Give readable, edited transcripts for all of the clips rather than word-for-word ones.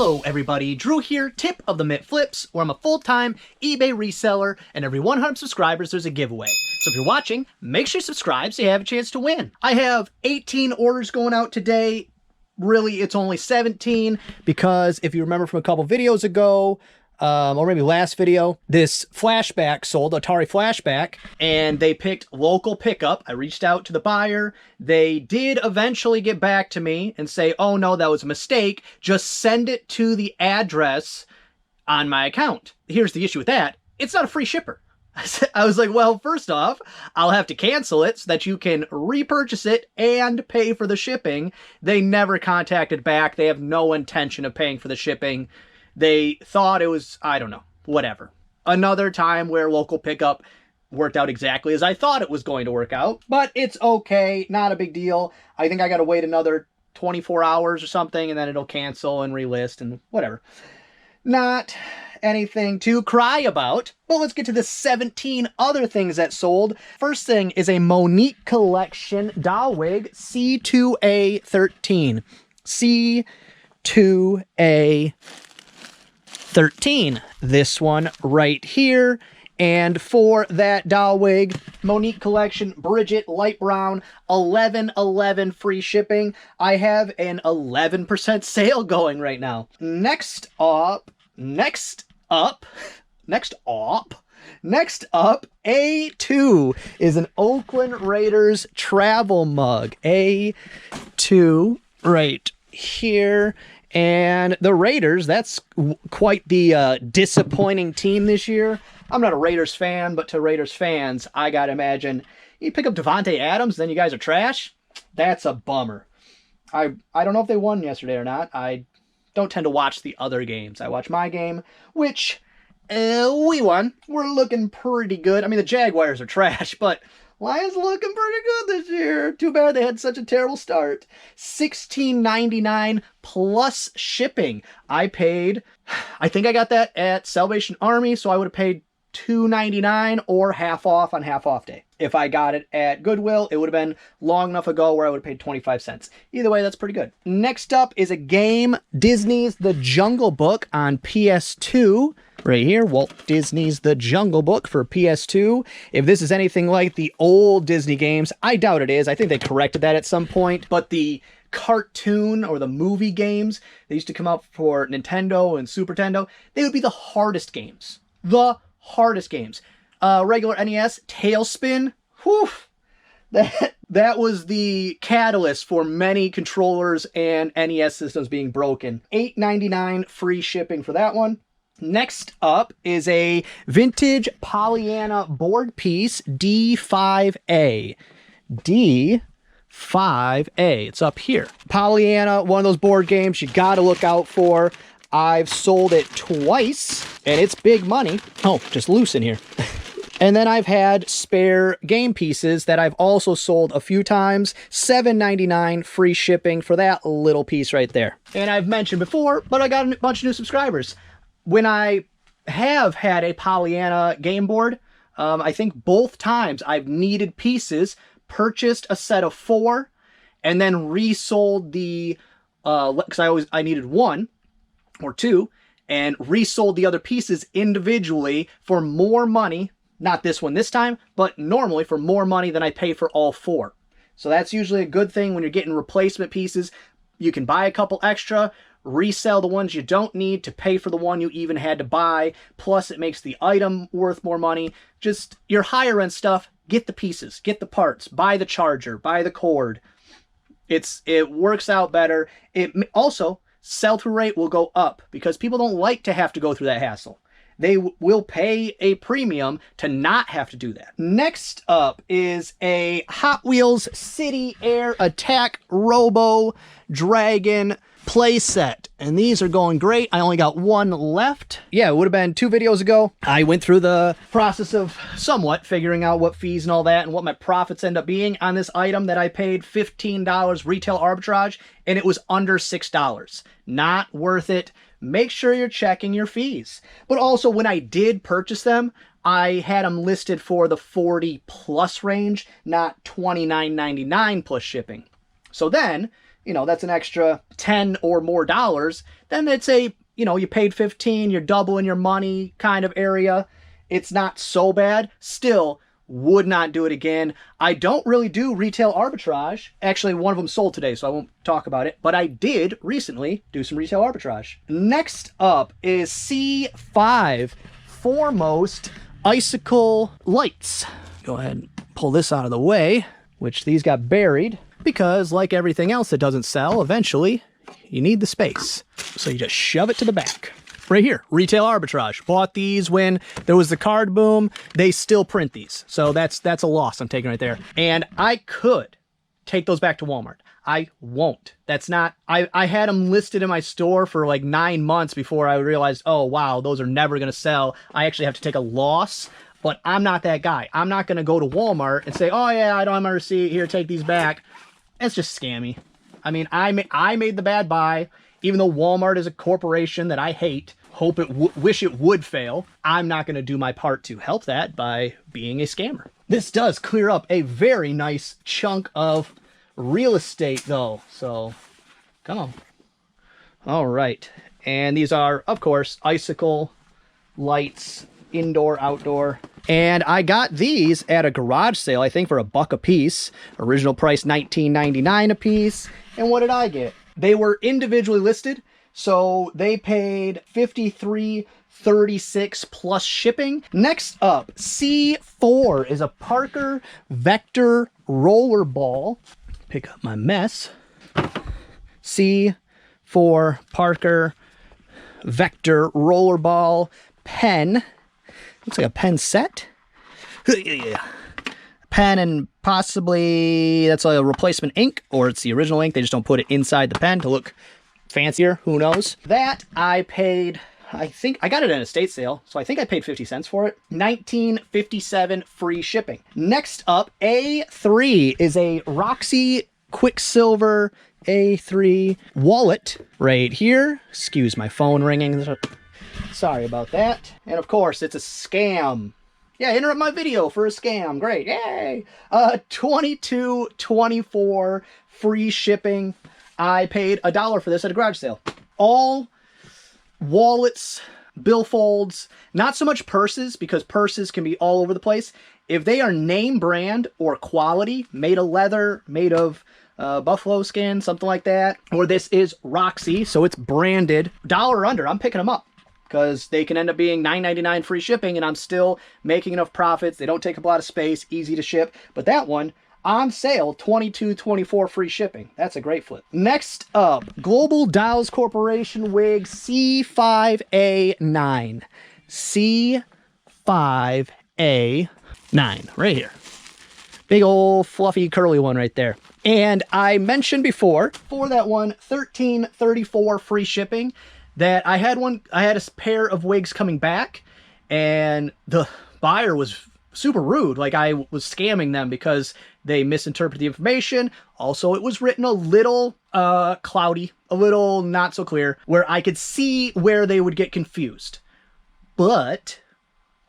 Hello everybody, Drew here, tip of the Mitt Flips, where I'm a full-time eBay reseller, and every 100 subscribers there's a giveaway. So if you're watching, make sure you subscribe so you have a chance to win. I have 18 orders going out today. Really, it's only 17, because if you remember from a couple videos ago, or maybe last video, this flashback sold, Atari flashback, and they picked local pickup. I reached out to the buyer. They did eventually get back to me and say, oh no, that was a mistake. Just send it to the address on my account. Here's the issue with that. It's not a free shipper. I was like, well, first off, I'll have to cancel it so that you can repurchase it and pay for the shipping. They never contacted back. They have no intention of paying for the shipping. They thought it was, I don't know, whatever. Another time where local pickup worked out exactly as I thought it was going to work out, but it's okay, not a big deal. I think I got to wait another 24 hours or something, and then it'll cancel and relist and whatever. Not anything to cry about, but let's get to the 17 other things that sold. First thing is a Monique Collection doll wig C2A13. C2A13. This one right here. And for that doll wig, Monique Collection, Bridget, light brown, $11.11 free shipping. I have an 11% sale going right now. Next up, A2 is an Oakland Raiders travel mug. A2 right here. And the Raiders, that's quite the disappointing team this year. I'm not a Raiders fan, but to Raiders fans, I gotta imagine, you pick up Devontae Adams, then you guys are trash? That's a bummer. I don't know if they won yesterday or not. I don't tend to watch the other games. I watch my game, which we won. We're looking pretty good. I mean, the Jaguars are trash, but Lions looking pretty good this year. Too bad they had such a terrible start. $16.99 plus shipping. I think I got that at Salvation Army, so I would have paid $2.99 or half off on half off day. If I got it at Goodwill, it would have been long enough ago where I would have paid 25 cents. Either way, that's pretty good. Next up is a game, Disney's The Jungle Book on PS2. Right here, Walt Disney's The Jungle Book for PS2. If this is anything like the old Disney games, I doubt it is. I think they corrected that at some point. But the cartoon or the movie games, they used to come out for Nintendo and Super Nintendo, they would be the hardest games. The hardest games. Regular NES, Tailspin, whew, that was the catalyst for many controllers and NES systems being broken. $8.99 free shipping for that one. Next up is a vintage Pollyanna board piece, D5A. D5A. It's up here. Pollyanna, one of those board games you gotta look out for. I've sold it twice, and it's big money. Oh, just loose in here. And then I've had spare game pieces that I've also sold a few times. $7.99 free shipping for that little piece right there. And I've mentioned before, but I got a bunch of new subscribers. When I have had a Pollyanna game board, I think both times I've needed pieces, purchased a set of 4, and then resold the, because I needed 1 or 2, and resold the other pieces individually for more money. Not this one this time, but normally for more money than I pay for all 4. So that's usually a good thing when you're getting replacement pieces. You can buy a couple extra, resell the ones you don't need to pay for the one you even had to buy. Plus, it makes the item worth more money. Just your higher end stuff, get the pieces, get the parts, buy the charger, buy the cord. It works out better. It also, sell-through rate will go up because people don't like to have to go through that hassle. They will pay a premium to not have to do that. Next up is a Hot Wheels City Air Attack Robo Dragon playset. And these are going great. I only got one left. Yeah, it would have been 2 videos ago. I went through the process of somewhat figuring out what fees and all that and what my profits end up being on this item that I paid $15 retail arbitrage, and it was under $6. Not worth it. Make sure you're checking your fees. But also, when I did purchase them, I had them listed for the 40 plus range, not $29.99 plus shipping. So then you know, that's an extra 10 or more dollars, then it's a, you know, you paid 15, you're doubling your money kind of area. It's not so bad. Still, would not do it again. I don't really do retail arbitrage. Actually, one of them sold today, so I won't talk about it. But I did recently do some retail arbitrage. Next up is C5 Foremost Icicle Lights. Go ahead and pull this out of the way, which these got buried because, like everything else that doesn't sell, eventually you need the space. So you just shove it to the back. Right here, retail arbitrage. Bought these when there was the card boom. They still print these. So that's a loss I'm taking right there. And I could take those back to Walmart. I won't. That's not, I had them listed in my store for like 9 months before I realized, oh wow, those are never gonna sell. I actually have to take a loss, but I'm not that guy. I'm not gonna go to Walmart and say, oh yeah, I don't have my receipt, here, take these back. That's just scammy. I mean, I made the bad buy. Even though Walmart is a corporation that I hate, wish it would fail, I'm not going to do my part to help that by being a scammer. This does clear up a very nice chunk of real estate though, so come on. All right, and these are, of course, Icicle Lights, indoor, outdoor. And I got these at a garage sale, I think for $1 a piece. Original price $19.99 a piece. And what did I get? They were individually listed, so they paid $53.36 plus shipping. Next up, C4 is a Parker Vector roller ball. Pick up my mess. C4 Parker Vector roller ball pen. Looks like a pen set. Pen and possibly that's a replacement ink, or it's the original ink. They just don't put it inside the pen to look fancier. Who knows? That I paid, I think I got it at an estate sale, so I think I paid 50 cents for it. $19.57 free shipping. Next up, A3 is a Roxy Quicksilver A3 wallet right here. Excuse my phone ringing. Sorry about that. And of course, it's a scam. Yeah, interrupt my video for a scam. Great, yay! $22.24 free shipping. I paid $1 for this at a garage sale. All wallets, billfolds, not so much purses, because purses can be all over the place. If they are name brand or quality, made of leather, made of buffalo skin, something like that, or this is Roxy, so it's branded, $1 or under, I'm picking them up. Because they can end up being $9.99 free shipping, and I'm still making enough profits. They don't take up a lot of space, easy to ship. But that one, on sale, $22.24 free shipping. That's a great flip. Next up, Global Dows Corporation wig C5A9. C5A9, right here. Big old fluffy curly one right there. And I mentioned before, for that one, $13.34 free shipping. That I had a pair of wigs coming back, and the buyer was super rude. Like I was scamming them because they misinterpreted the information. Also, it was written a little cloudy, a little not so clear, where I could see where they would get confused. But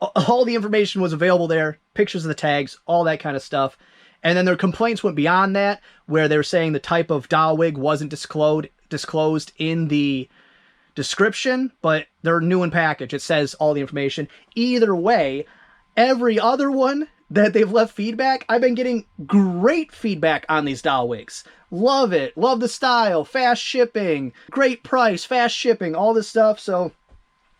all the information was available there, pictures of the tags, all that kind of stuff. And then their complaints went beyond that, where they were saying the type of doll wig wasn't disclosed in the description, but they're new in package. It says all the information. Either way, every other one that they've left feedback, I've been getting great feedback on these doll wigs. Love it. Love the style. Fast shipping. Great price. Fast shipping. All this stuff. So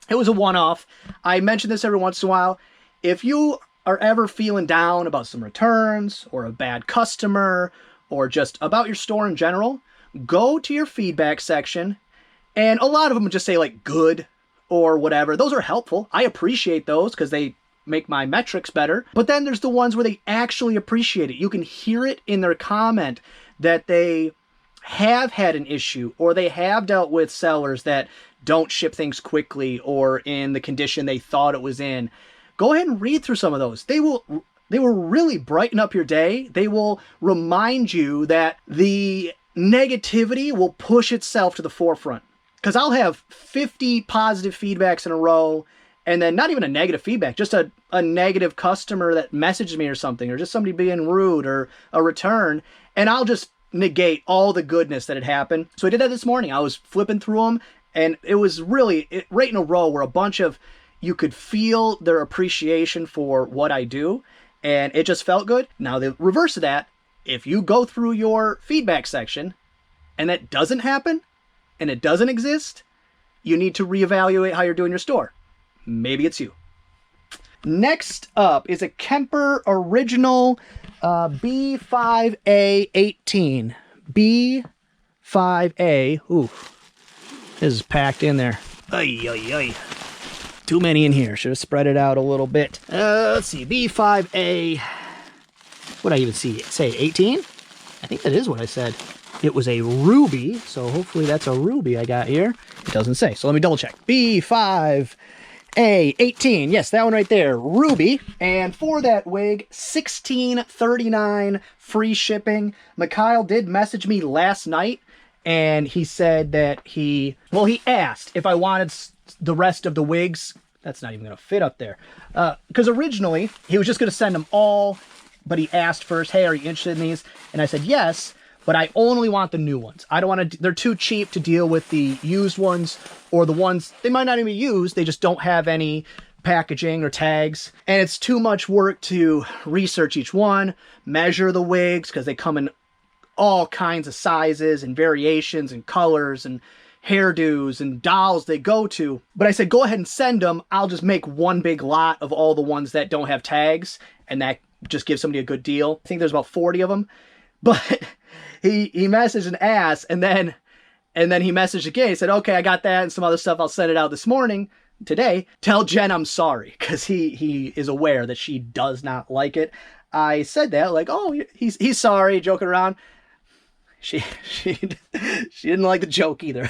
it was a one-off. I mention this every once in a while. If you are ever feeling down about some returns or a bad customer or just about your store in general, go to your feedback section. And a lot of them would just say like good or whatever. Those are helpful. I appreciate those because they make my metrics better. But then there's the ones where they actually appreciate it. You can hear it in their comment that they have had an issue, or they have dealt with sellers that don't ship things quickly or in the condition they thought it was in. Go ahead and read through some of those. They will really brighten up your day. They will remind you that the negativity will push itself to the forefront. Because I'll have 50 positive feedbacks in a row, and then not even a negative feedback, just a negative customer that messages me or something, or just somebody being rude or a return, and I'll just negate all the goodness that had happened. So I did that this morning. I was flipping through them, and it was really right in a row where a bunch of, you could feel their appreciation for what I do, and it just felt good. Now, the reverse of that, if you go through your feedback section and that doesn't happen and it doesn't exist, you need to reevaluate how you're doing your store. Maybe it's you. Next up is a Kemper Original B5A18. B5A. Ooh, this is packed in there. Ay, ay, ay. Too many in here. Should have spread it out a little bit. Let's see. B5A. What did I even say? 18? I think that is what I said. It was a ruby, so hopefully that's a ruby I got here. It doesn't say, so let me double check. B5A18. Yes, that one right there. Ruby. And for that wig, $16.39 free shipping. Mikhail did message me last night, and he said that he asked if I wanted the rest of the wigs. That's not even going to fit up there. Because originally, he was just going to send them all, but he asked first, hey, are you interested in these? And I said, yes, but I only want the new ones. I don't want to, they're too cheap to deal with the used ones, or the ones, they might not even be used, they just don't have any packaging or tags. And it's too much work to research each one, measure the wigs, because they come in all kinds of sizes and variations and colors and hairdos and dolls they go to. But I said, go ahead and send them. I'll just make one big lot of all the ones that don't have tags, and that just gives somebody a good deal. I think there's about 40 of them. But he messaged and asked, and then he messaged again. He said, okay, I got that and some other stuff. I'll send it out today. Tell Jen I'm sorry, because he is aware that she does not like it. I said that, like, oh, he's sorry, joking around. She didn't like the joke either.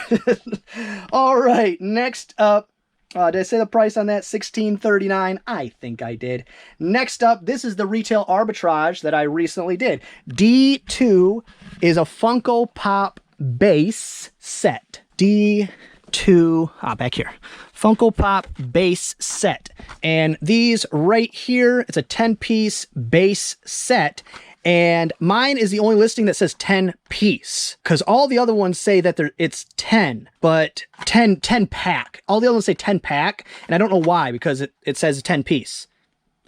All right, next up. Did I say the price on that? $16.39. I think I did. Next up, this is the retail arbitrage that I recently did. D2 is a Funko Pop base set. D2, back here. Funko Pop base set. And these right here, it's a 10-piece base set. And mine is the only listing that says 10 piece, because all the other ones say that it's 10, but 10 pack. All the other ones say 10 pack, and I don't know why, because it says 10 piece.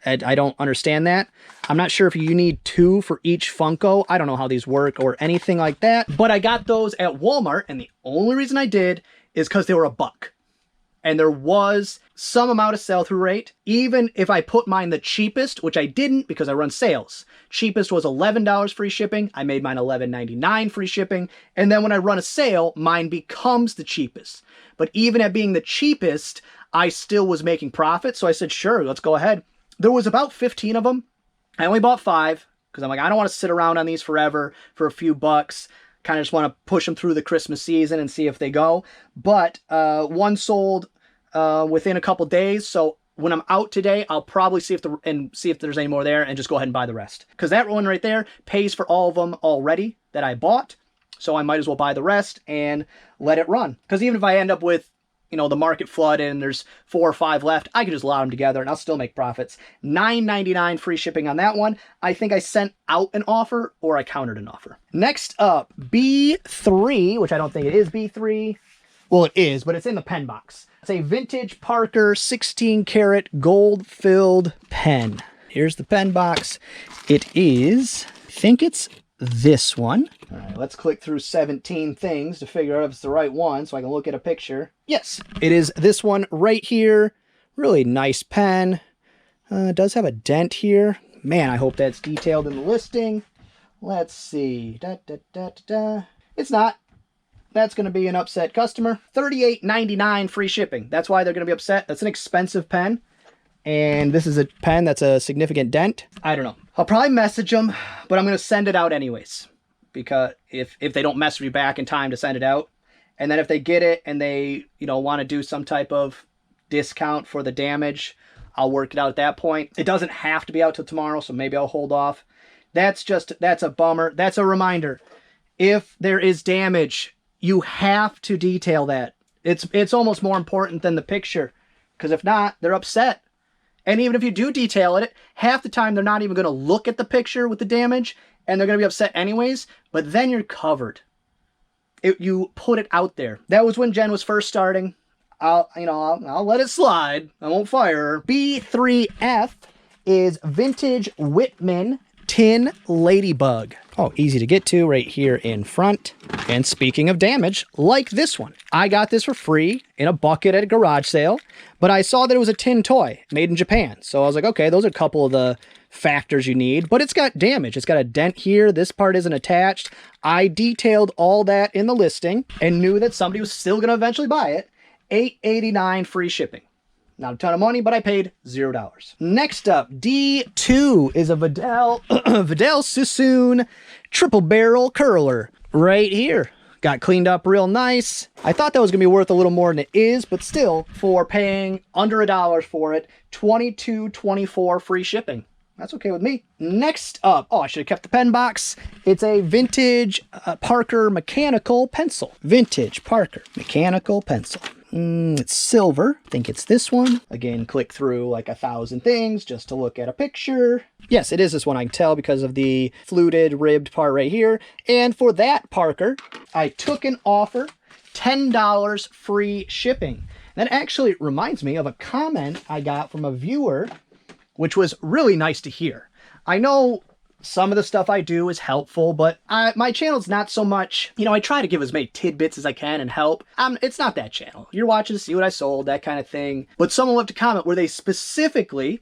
I don't understand that. I'm not sure if you need 2 for each Funko. I don't know how these work or anything like that, but I got those at Walmart, and the only reason I did is because they were $1. And there was some amount of sell-through rate. Even if I put mine the cheapest, which I didn't because I run sales. Cheapest was $11 free shipping. I made mine $11.99 free shipping. And then when I run a sale, mine becomes the cheapest. But even at being the cheapest, I still was making profit. So I said, sure, let's go ahead. There was about 15 of them. I only bought 5 because I'm like, I don't want to sit around on these forever for a few bucks. Kind of just want to push them through the Christmas season and see if they go. But one sold within a couple days. So when I'm out today, I'll probably see if there's any more there and just go ahead and buy the rest. Because that one right there pays for all of them already that I bought. So I might as well buy the rest and let it run. Because even if I end up with, the market flood and there's 4 or 5 left, I can just lot them together and I'll still make profits. $9.99 free shipping on that one. I think I sent out an offer or I countered an offer. Next up, B3, which I don't think it is B3. Well, it is, but it's in the pen box. It's a vintage Parker 16 karat gold filled pen. Here's the pen box. It is, I think it's this one. All right, let's click through 17 things to figure out if it's the right one so I can look at a picture. Yes, it is this one right here. Really nice pen. It does have a dent here. Man, I hope that's detailed in the listing. Let's see. It's not. That's going to be an upset customer. $38.99 free shipping. That's why they're going to be upset. That's an expensive pen. And this is a pen that's a significant dent. I don't know. I'll probably message them, but I'm going to send it out anyways. Because if they don't message me back in time to send it out. And then if they get it and they, want to do some type of discount for the damage, I'll work it out at that point. It doesn't have to be out till tomorrow, so maybe I'll hold off. That's a bummer. That's a reminder. If there is damage, you have to detail that. It's almost more important than the picture, because if not, they're upset. And even if you do detail it, half the time they're not even going to look at the picture with the damage, and they're going to be upset anyways, but then you're covered. You put it out there. That was when Jen was first starting. I'll let it slide. I won't fire her. B3F is Vintage Whitman Tin Ladybug. Oh, easy to get to right here in front. And speaking of damage, like this one. I got this for free in a bucket at a garage sale, but I saw that it was a tin toy made in Japan. So I was like, okay, those are a couple of the factors you need, but it's got damage. It's got a dent here. This part isn't attached. I detailed all that in the listing and knew that somebody was still going to eventually buy it. $8.89 free shipping. Not a ton of money, but I paid $0. Next up, D2 is a Vidal Sassoon triple barrel curler right here. Got cleaned up real nice. I thought that was gonna be worth a little more than it is, but still, for paying under $1 for it, $22.24 free shipping. That's okay with me. Next up, oh, I should have kept the pen box. It's a vintage Parker mechanical pencil. Vintage Parker mechanical pencil. It's silver. I think it's this one. Again, click through like 1,000 things just to look at a picture. Yes, it is this one. I can tell because of the fluted ribbed part right here. And for that Parker, I took an offer, $10 free shipping. That actually reminds me of a comment I got from a viewer, which was really nice to hear. I know some of the stuff I do is helpful, but my channel's not so much, I try to give as many tidbits as I can and help. It's not that channel. You're watching to see what I sold, that kind of thing. But someone left a comment where they specifically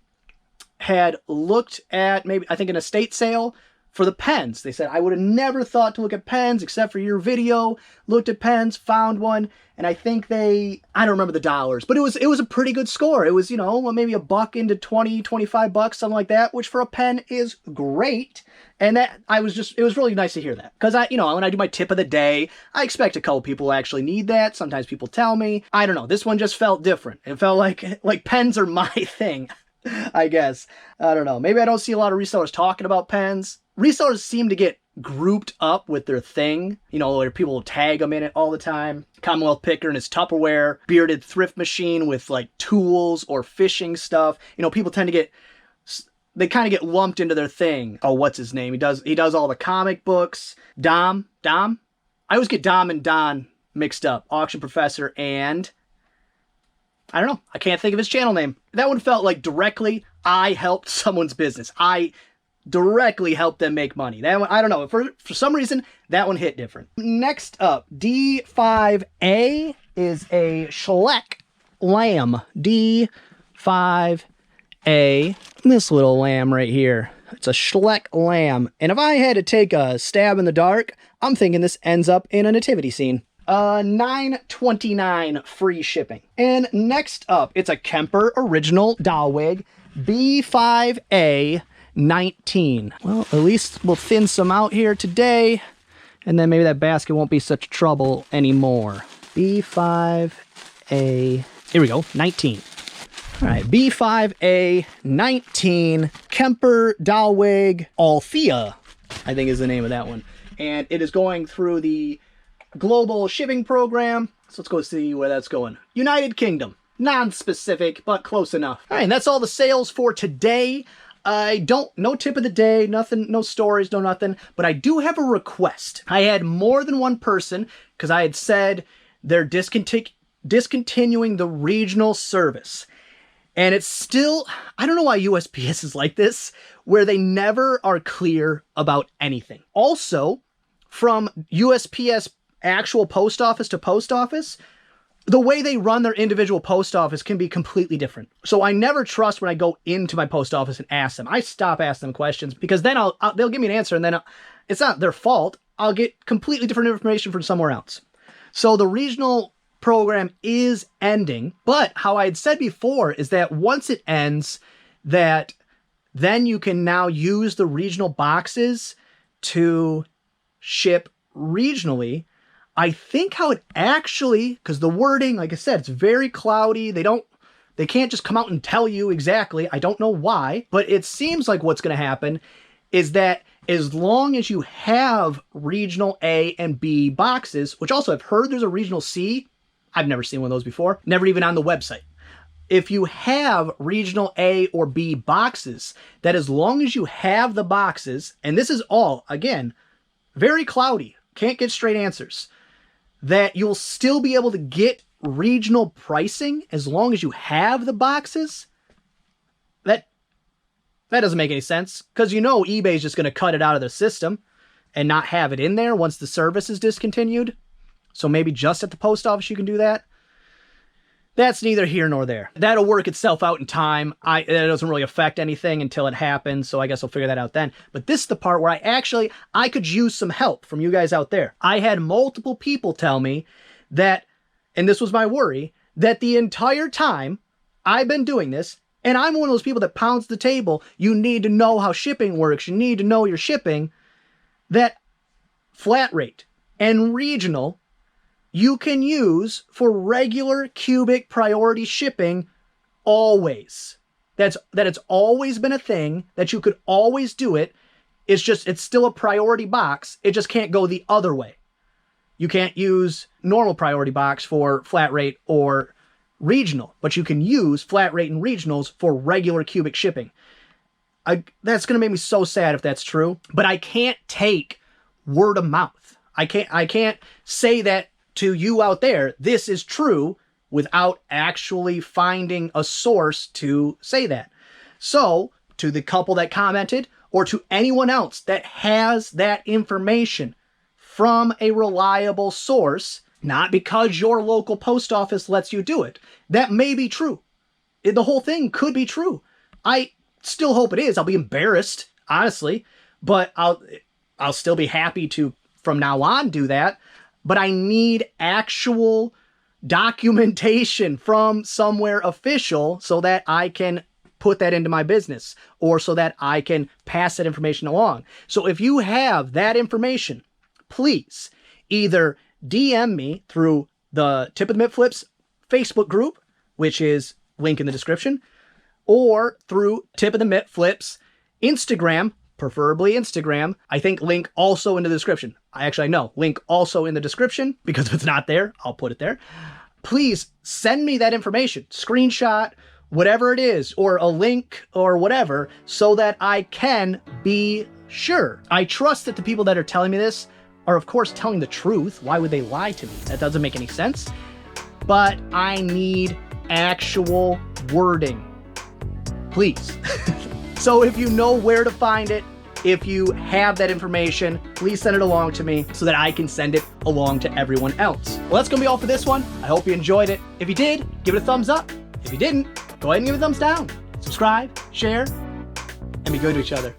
had looked at maybe, I think, an estate sale for the pens. They said, I would have never thought to look at pens except for your video, looked at pens, found one. And I think I don't remember the dollars, but it was a pretty good score. It was, maybe a buck into 20, 25 bucks, something like that, which for a pen is great. And it was really nice to hear that. Because when I do my tip of the day, I expect a couple people actually need that. Sometimes people tell me. I don't know. This one just felt different. It felt like pens are my thing, I guess. I don't know. Maybe I don't see a lot of resellers talking about pens. Resellers seem to get grouped up with their thing, where people will tag them in it all the time. Commonwealth Picker and his Tupperware, bearded thrift machine with like tools or fishing stuff. People tend to get get lumped into their thing. Oh, what's his name? He does all the comic books. Dom? I always get Dom and Don mixed up. Auction Professor and I don't know. I can't think of his channel name. That one felt like directly I helped someone's business. I directly help them make money. That one, I don't know. For some reason, that one hit different. Next up, D5A is a Schleck lamb. D5A. This little lamb right here. It's a Schleck lamb. And if I had to take a stab in the dark, I'm thinking this ends up in a nativity scene. $9.29 free shipping. And next up, it's a Kemper original doll wig. B5A 19. Well, at least we'll thin some out here today, and then maybe that basket won't be such trouble anymore. B5A, here we go, 19. All right, B5A 19 Kemper doll wig Althea, I think is the name of that one. And it is going through the global shipping program. So let's go see where that's going. United Kingdom, non-specific, but close enough. All right, and that's all the sales for today. No tip of the day, nothing, no stories, no nothing, but I do have a request. I had more than one person, because I had said they're discontinuing the regional service. And it's still, I don't know why USPS is like this, where they never are clear about anything. Also, from USPS actual post office to post office, the way they run their individual post office can be completely different. So I never trust when I go into my post office and ask them. I stop asking them questions because then they'll give me an answer and then it's not their fault. I'll get completely different information from somewhere else. So the regional program is ending, but how I had said before is that once it ends, that then you can now use the regional boxes to ship regionally. I think how it actually, because the wording, like I said, it's very cloudy. They can't just come out and tell you exactly. I don't know why, but it seems like what's going to happen is that as long as you have regional A and B boxes, which also I've heard there's a regional C. I've never seen one of those before. Never even on the website. if you have regional A or B boxes, that as long as you have the boxes, and this is all, again, very cloudy, can't get straight answers, that you'll still be able to get regional pricing as long as you have the boxes, that doesn't make any sense, because you know eBay's just going to cut it out of the system and not have it in there once the service is discontinued. So maybe just at the post office you can do that. That's neither here nor there. That'll work itself out in time. It doesn't really affect anything until it happens, so I guess I'll figure that out then. But this is the part where I could use some help from you guys out there. I had multiple people tell me that, and this was my worry, that the entire time I've been doing this, and I'm one of those people that pounds the table, you need to know how shipping works, you need to know your shipping, that flat rate and regional you can use for regular cubic priority shipping always. That it's always been a thing, that you could always do it. It's still a priority box. It just can't go the other way. You can't use normal priority box for flat rate or regional, but you can use flat rate and regionals for regular cubic shipping. That's going to make me so sad if that's true, but I can't take word of mouth. I can't say that to you out there, this is true, without actually finding a source to say that. So, to the couple that commented, or to anyone else that has that information from a reliable source, not because your local post office lets you do it, that may be true. The whole thing could be true. I still hope it is. I'll be embarrassed, honestly, but I'll still be happy to, from now on, do that. But I need actual documentation from somewhere official so that I can put that into my business, or so that I can pass that information along. So if you have that information, please either DM me through the Tip of the Mitt Flips Facebook group, which is link in the description, or through Tip of the Mitt Flips Instagram, preferably Instagram. I think link also in the description. I know, link also in the description, because if it's not there, I'll put it there. Please send me that information, screenshot, whatever it is, or a link or whatever, so that I can be sure. I trust that the people that are telling me this are, of course, telling the truth. Why would they lie to me? That doesn't make any sense. But I need actual wording. Please. So if you know where to find it, if you have that information, please send it along to me so that I can send it along to everyone else. Well, that's going to be all for this one. I hope you enjoyed it. If you did, give it a thumbs up. If you didn't, go ahead and give it a thumbs down. Subscribe, share, and be good to each other.